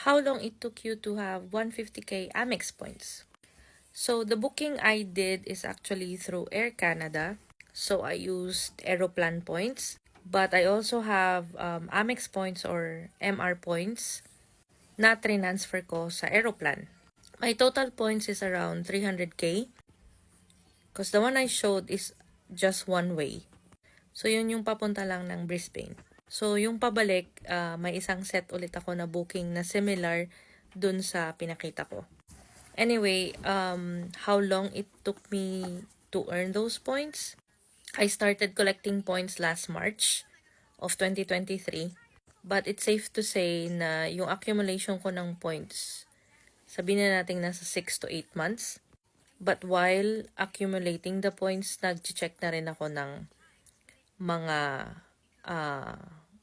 how long it took you to have 150k Amex points. So the booking I did is actually through Air Canada. So I used Aeroplan points. But I also have Amex points or MR points na transfer ko sa Aeroplan. My total points is around 300k. Because the one I showed is just one way. So yun yung papunta lang ng Brisbane. So yung pabalik, may isang set ulit ako na booking na similar dun sa pinakita ko. Anyway, how long it took me to earn those points? I started collecting points last March of 2023. But it's safe to say na yung accumulation ko ng points, sabihin na natin nasa 6 to 8 months. But while accumulating the points, nag-check na rin ako ng mga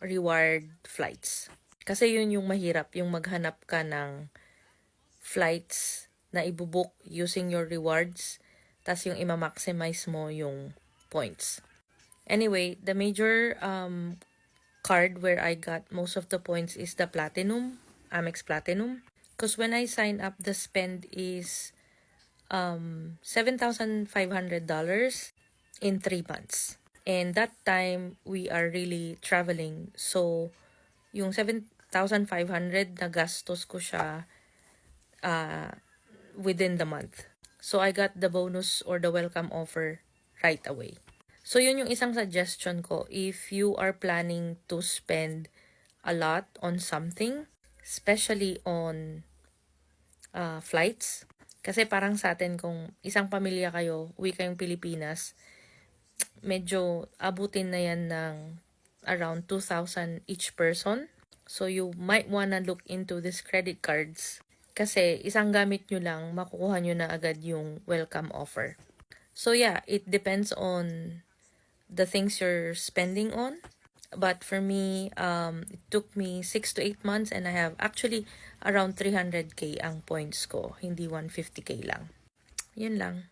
reward flights. Kasi yun yung mahirap, yung maghanap ka ng flights na ibubook using your rewards, tas yung ima-maximize mo yung points. Anyway, the major card where I got most of the points is the Platinum, Amex Platinum. Because when I signed up, the spend is $7,500 in 3 months. And that time, we are really traveling. So, yung 7,500 na gastos ko siya within the month. So, I got the bonus or the welcome offer right away. So, yun yung isang suggestion ko. If you are planning to spend a lot on something, especially on flights, kasi parang sa atin kung isang pamilya kayo, uwi kayong Pilipinas, medyo abutin na yan ng around 2,000 each person. So, you might wanna look into these credit cards. Kasi isang gamit nyo lang, makukuha nyo na agad yung welcome offer. So, yeah, it depends on the things you're spending on. But for me, it took me 6 to 8 months and I have actually around 300k ang points ko, hindi 150k lang. Yun lang.